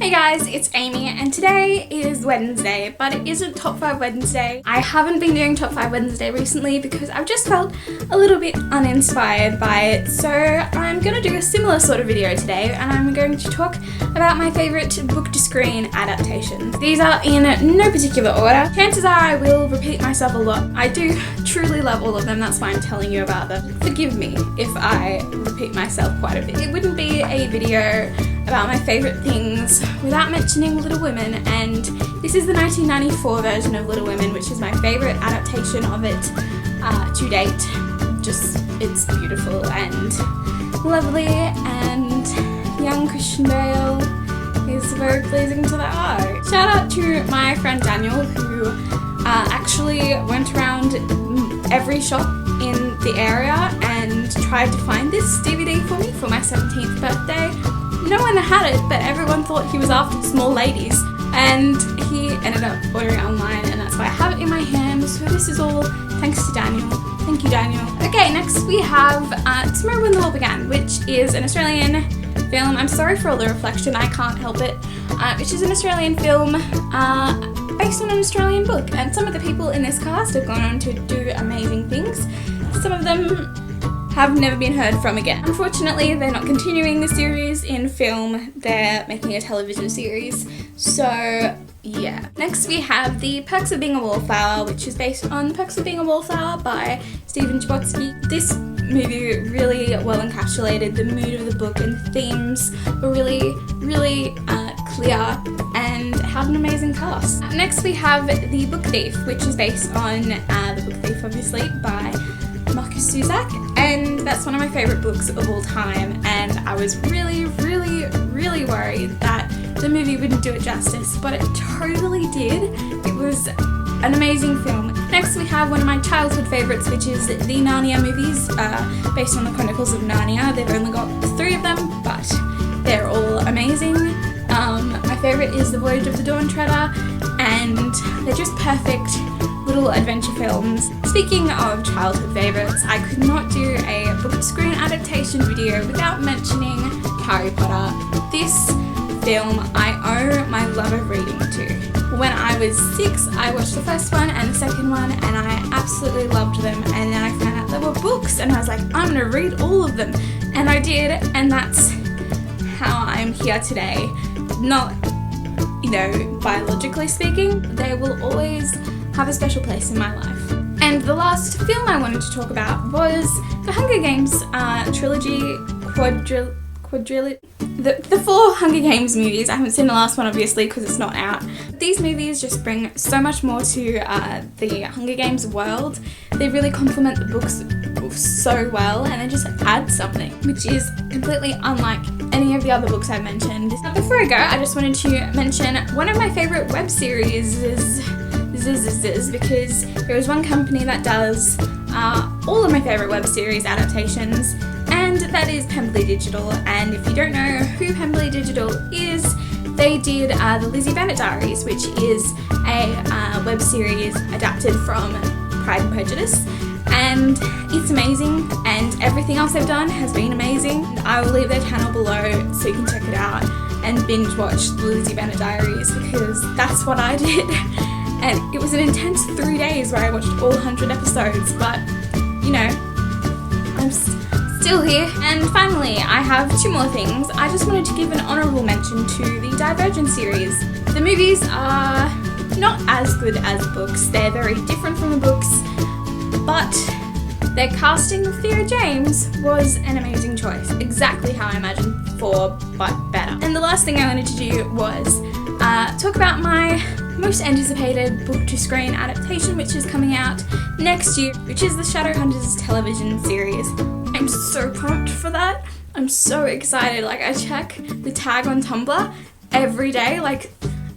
Hey guys, it's Amy and today is Wednesday, but it isn't Top 5 Wednesday. I haven't been doing Top 5 Wednesday recently because I've just felt a little bit uninspired by it. So I'm going to do a similar sort of video today and I'm going to talk about my favourite book to screen adaptations. These are in no particular order. Chances are I will repeat myself a lot. I do truly love all of them, that's why I'm telling you about them. Forgive me if I repeat myself quite a bit. It wouldn't be a video about my favourite things without mentioning Little Women, and this is the 1994 version of Little Women, which is my favourite adaptation of it to date. It's beautiful and lovely, and young Christian Bale is very pleasing to the eye. Shout out to my friend Daniel, who actually went around every shop in the area and tried to find this DVD for me for my 17th birthday. No one had it, but everyone thought he was after small ladies, and he ended up ordering it online, and that's why I have it in my hand. So this is all thanks to Daniel. Thank you, Daniel. Okay, next we have Tomorrow When the War Began, which is an Australian film. I'm sorry for all the reflection, I can't help it. Which is an Australian film based on an Australian book, and some of the people in this cast have gone on to do amazing things. Some of them have never been heard from again. Unfortunately, they're not continuing the series in film, they're making a television series, so yeah. Next we have The Perks of Being a Wallflower, which is based on The Perks of Being a Wallflower by Stephen Chbosky. This movie really well encapsulated the mood of the book, and the themes were really clear and had an amazing cast. Next we have The Book Thief, which is based on The Book Thief, obviously, by Marcus Zusak, and that's one of my favourite books of all time, and I was really worried that the movie wouldn't do it justice, but it totally did. It was an amazing film. Next we have one of my childhood favourites, which is the Narnia movies, based on the Chronicles of Narnia. They've only got 3 of them, but they're all amazing. My favourite is The Voyage of the Dawn Treader, and they're just perfect little adventure films. Speaking of childhood favourites, I could not do a book to screen adaptation video without mentioning Harry Potter. This film I owe my love of reading to. When I was 6, I watched the first one and the second one, and I absolutely loved them, and then I found out there were books and I was like, I'm gonna read all of them, and I did, and that's how I'm here today. Not, biologically speaking, they will always have a special place in my life. And the last film I wanted to talk about was the Hunger Games trilogy, the 4 Hunger Games movies. I haven't seen the last one obviously because it's not out. These movies just bring so much more to the Hunger Games world. They really complement the books so well, and they just add something which is completely unlike any of the other books I've mentioned. Now before I go, I just wanted to mention one of my favourite web series because there is one company that does all of my favourite web series adaptations, and that is Pemberley Digital. And if you don't know who Pemberley Digital is, they did the Lizzie Bennet Diaries, which is a web series adapted from Pride and Prejudice, and it's amazing, and everything else they've done has been amazing. I will leave their channel below so you can check it out and binge watch the Lizzie Bennet Diaries, because that's what I did. And it was an intense 3 days where I watched all 100 episodes, but I'm still here. And finally, I have 2 more things. I just wanted to give an honourable mention to the Divergent series. The movies are not as good as books, they're very different from the books, but their casting of Theo James was an amazing choice. Exactly how I imagined 4, but better. And the last thing I wanted to do was talk about my most anticipated book to screen adaptation, which is coming out next year, which is the Shadowhunters television series. I'm so pumped for that. I'm so excited. I check the tag on Tumblr every day,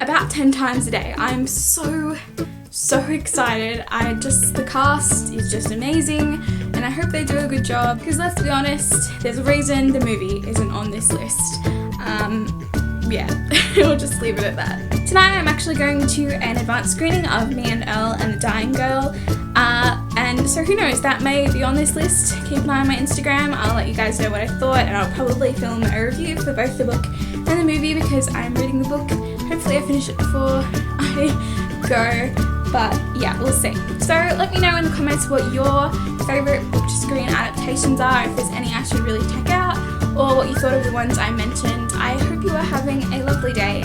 about 10 times a day. I'm so excited. The cast is just amazing, and I hope they do a good job, because let's be honest, there's a reason the movie isn't on this list. Yeah, we'll just leave it at that. Tonight I'm actually going to an advanced screening of Me and Earl and the Dying Girl, And so who knows, that may be on this list. Keep an eye on my Instagram. I'll let you guys know what I thought, and I'll probably film a review for both the book and the movie because I'm reading the book. Hopefully I finish it before I go, but yeah, we'll see. So let me know in the comments what your favourite book to screen adaptations are, if there's any I should really check out, or what you thought of the ones I mentioned. I hope you are having a lovely day,